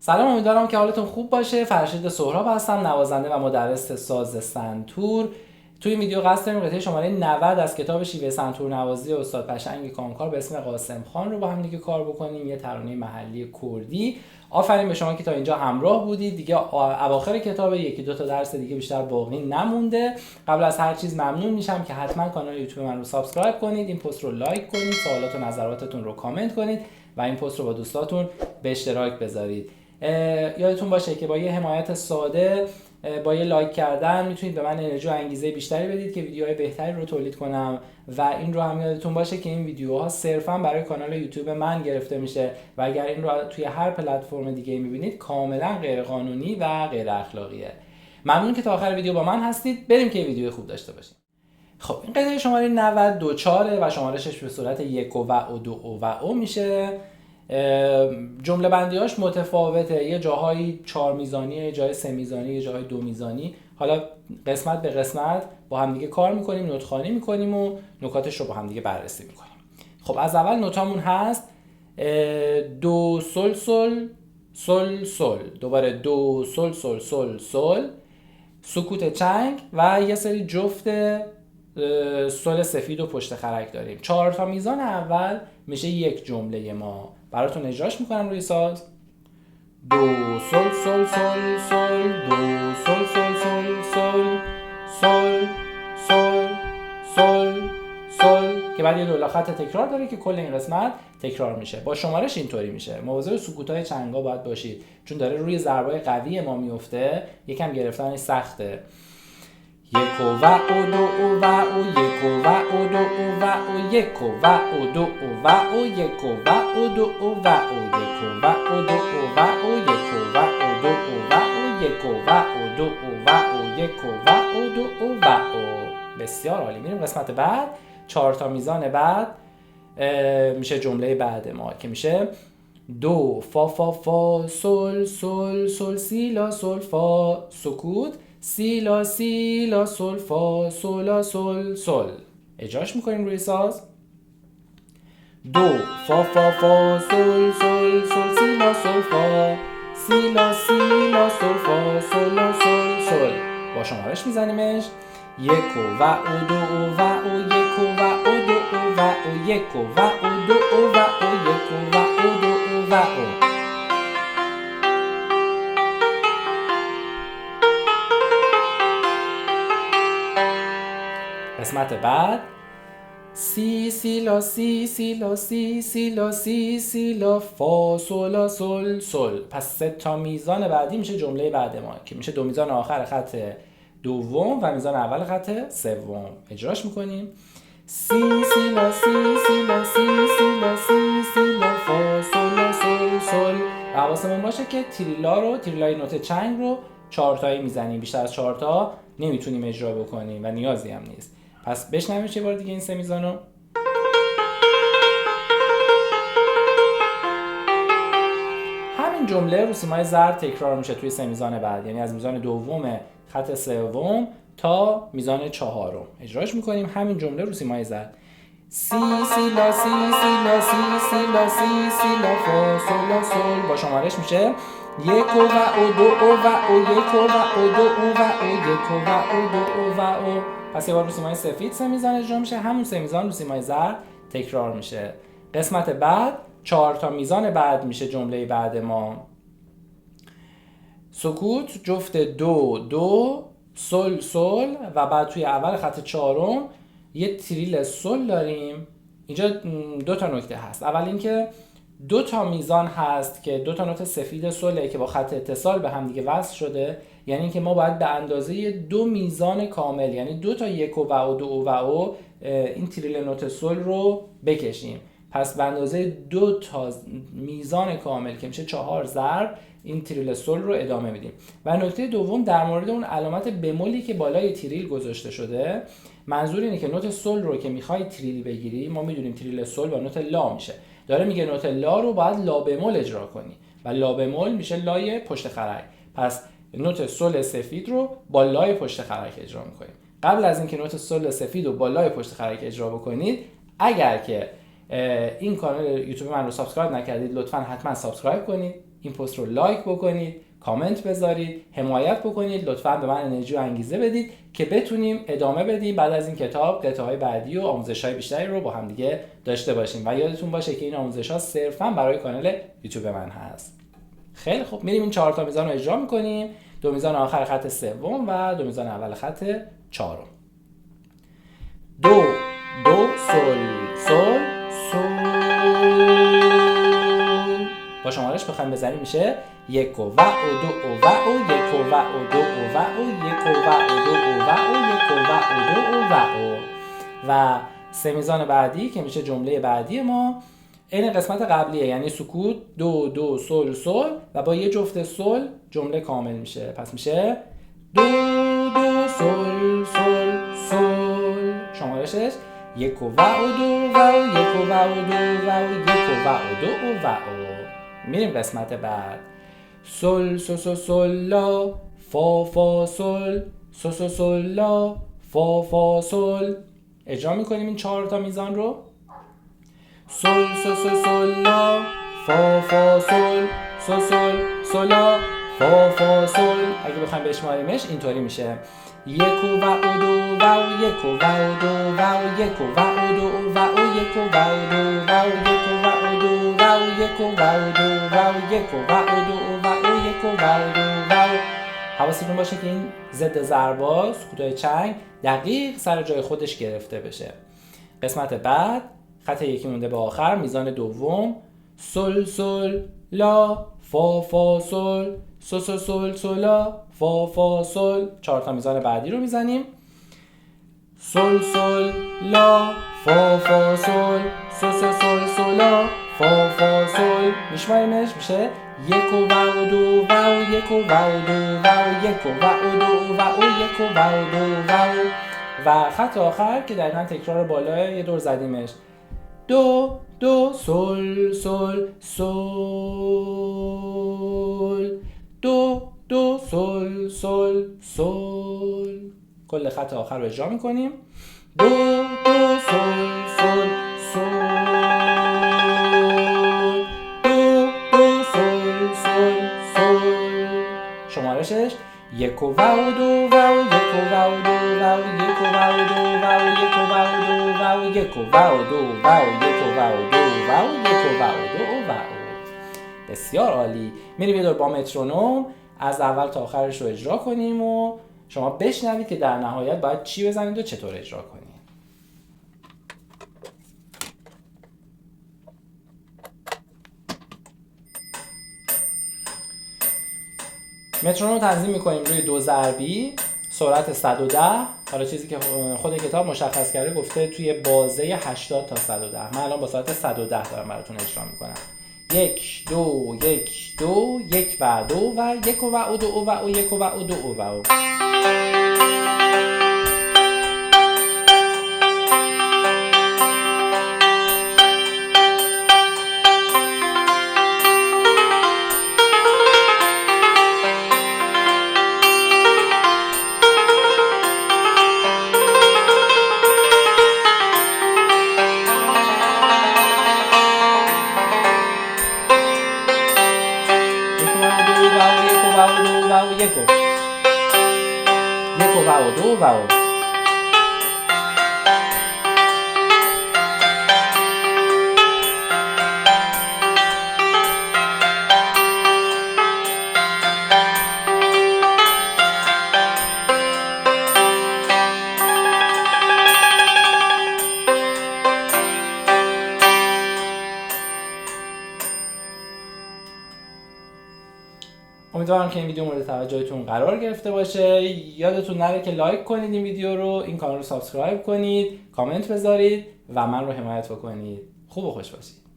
سلام، امیدوارم که حالتون خوب باشه. فرشید سهراب هستم، نوازنده و مدرس ساز سنتور. توی این ویدیو قصد داریم قطعه شماره 90 از کتاب شیوه سنتور نوازی استاد پشنگ کامکار به اسم قاسم خان رو با هم دیگه کار بکنیم. یه ترانه محلی کردی. آفرین به شما که تا اینجا همراه بودید. دیگه اواخر کتاب یکی دو تا درس دیگه بیشتر باقی نمونده. قبل از هر چیز ممنون میشم که حتما کانال یوتیوب من رو سابسکرایب کنید، این پست رو لایک کنید، سوالات و نظراتتون رو کامنت کنید و این پست رو با دوستاتون به اشتراک بذارید. یادتون باشه که با یه حمایت ساده، با یه لایک کردن میتونید به من انرژی و انگیزه بیشتری بدید که ویدیوهای بهتری رو تولید کنم. و این رو هم یادتون باشه که این ویدیوها صرفا برای کانال یوتیوب من گرفته میشه و اگر این رو توی هر پلتفرم دیگه میبینید کاملا غیر قانونی و غیر اخلاقیه. ممنون که تا آخر ویدیو با من هستید. بریم که ویدیو خوب داشته باشیم. خب این قطعه شماره 92 و شمارشش به صورت 1 و 2 و میشه. جمله بندیاش متفاوته، یه جاهایی 4 میزانی، یه جای 3 میزانی، یه جاهای 2 میزانی. حالا قسمت به قسمت با هم دیگه کار میکنیم، نوت‌خوانی میکنیم و نکاتش رو با هم دیگه بررسی میکنیم. خب از اول نوتامون هست دو سل سل سل سل، دوباره دو سل سل سل سل، سکوت چنگ و یه سری جفت سل سفید و پشت خرک داریم. 4 تا میزان اول میشه یک جمله. ما براتون اجراش میکنم روی ساز. دو سل سل سل سل، دو سل سل سل سل سل سل سل سل، که بعد یه دولا خط تکرار داره که کل این قسمت تکرار میشه. با شمارش اینطوری میشه. مواظب سکوتای چنگا باید باشید چون داره روی ضربای قوی ما میفته، یکم گرفتنش سخته. یک و دو و یک و دو و یک و دو و یک و دو و یک و دو و دو و یک و دو و یک و دو و یک و دو و. بسیار عالی. میریم قسمت بعد. 4 تا میزان بعد میشه جمله بعد ما که میشه دو فا فا فا سل سل سل سی لا سل فا، سکوت، سی لا سی لا سل فا سولا سل سل. اجراش میکنیم روی ساز. دو فا فا فا سل سل سل سی لا سل فا، سی لا سی لا سل فا سولا سل سل. با شمارش میزنیمش. یک و دو و یک و دو و یک و دو و یک و دو و. قسمت بعد سی سی لا سی سی لا سی سی لا سی سی لا فا سولا سل سل. پس 3 تا میزان بعدی میشه جمله بعد ما که میشه 2 میزان آخر خط دوم و میزان اول خط سوم. اجراش میکنیم. سی سی لا سی سی لا سی سی لا سی سی لا فا سولا سل سل. حواسمون باشه که تریلای نوت چنگ رو 4 تایی میزنیم. بیشتر از 4 تا نمیتونیم اجرا بکنیم و نیازی هم نیست. پس بشنویم یه بار دیگه این 3 میزانو. همین جمله رو سیمای زرد تکرار میشه توی 3 میزان بعد، یعنی از میزان دوم خط سوم تا میزان 4. اجراش میکنیم همین جمله رو سیمای زرد. سی سی لا سی سی لا سی سی لا سی سی لا فا سولا سل. با شمارش میشه یک و دو و یک و دو و یک و دو و. پس یه بار رو سیمای سفید 3 میزان اجرا میشه، همون 3 میزان رو سیمای زرد تکرار میشه. قسمت بعد 4 تا میزان بعد میشه جمله بعد ما. سکوت، جفت دو دو، سل سل و بعد توی اول خط 4 یه تریل سل داریم. اینجا 2 تا نکته هست. اول اینکه 2 تا میزان هست که 2 تا نوت سفید سله که با خط اتصال به هم دیگه وصل شده، یعنی اینکه ما باید به اندازه 2 میزان کامل، یعنی 2 تا یک و دو و این تریل نوت سل رو بکشیم. پس به اندازه 2 تا میزان کامل که میشه 4 ضرب این تریل سل رو ادامه میدیم. و نکته دوم در مورد اون علامت بمولی که بالای تریل گذاشته شده، منظور اینه که نوت سل رو که میخوای تریل بگیری، ما میدونیم تریل سل با نوت لا میشه، داره میگه نوت لا رو باید لا بمول اجرا کنی و لا بمول میشه لای پشت خرک. پس نوت سل سفید رو با لای پشت خرک اجرا میکنیم. قبل از اینکه نوت سل سفید رو با لای پشت خرک اجرا بکنید، اگر که این کانال یوتیوب من رو سابسکرایب نکردید لطفاً حتما سابسکرایب کنید، این پست رو لایک بکنید، کامنت بذارید، حمایت بکنید، لطفاً به من انرژی و انگیزه بدید که بتونیم ادامه بدیم بعد از این کتاب قطعه‌های بعدی و آموزش‌های بیشتری رو با هم دیگه داشته باشیم و یادتون باشه که این آموزش‌ها صرفاً برای کانال یوتیوب من هست. خیلی خوب، میریم این 4 تا میزان رو اجرا می‌کنیم. 2 میزان آخر خط سوم و 2 میزان اول خط چهارم. دو دو سل سل سل. با شمارش بخوایم بزنیم میشه 1 و 2 و 2 و 1 و 2 و 1 و 2 و 1 و 2 و 3 میزان بعدی که میشه جمله بعدی ما این قسمت قبلیه، یعنی سکوت 2 2 سل سل و با یه جفت سل جمله کامل میشه. پس میشه 2 2 سل سل سل. شمارشش 1 و 2 و 1 و 2 و 1 و 2 و میریم قسمت بعد. سل سو سو سل لا فا فا سل سو سو سل لا فا فا سل. اجرا میکنیم این 4 تا میزان رو. سل سو سو سل لا فا فا سل سو سل سلا فا فا سل. اگه بخوایم بشماریمش اینطوری میشه 1 و 2 و 1 و 2 و 1 و 2 و 1 و 2 و 1 و 2 حواستون باشه که این ضد ضربا سکوتای چنگ دقیق سر جای خودش گرفته بشه. قسمت بعد خط یکی مونده به آخر، میزان دوم سل سل لا فا فا سل سو سو سل سلا فا فا سل. 4 تا میزان بعدی رو میزنیم. سل سل لا فا فا سل سو سو سل سلا فا فا سل. میشماریمش میشه 1 و 2 و 1 و 2 و 1 و 2 و 1 و 2 و خط آخر که دقیقاً تکرار بالاه یه دور زدیمش 2 2 سل سل سل 2 2 سل سل سل. کل خط آخر رو اجرا میکنیم 2 2 سل سل سل 2 2 سل سل سل. شمارشش 1 و 2 و 1 و 2 و 1 و 2 و 1 و 2 و 1 و 2 و 1 و 2 و بسیار عالی. میریم یه دور با مترونوم از اول تا آخرش رو اجرا کنیم و شما بشنوید که در نهایت باید چی بزنید و چطور اجرا کنید. مترونوم رو تنظیم میکنیم روی 2 ضربی، سرعت 110. حالا چیزی که خود کتاب مشخص کرده گفته توی بازه 80 تا 110. من الان با سرعت 110 دارم براتون اجرا میکنم. 1 2 1 2 1 و 2 و 1 و 2 و 1 و 2 و امیدوارم که این ویدیو مورد توجهتون قرار گرفته باشه. یادتون نره که لایک کنید این ویدیو رو، این کانال رو سابسکرایب کنید، کامنت بذارید و من رو حمایت بکنید. خوب و خوش باشید.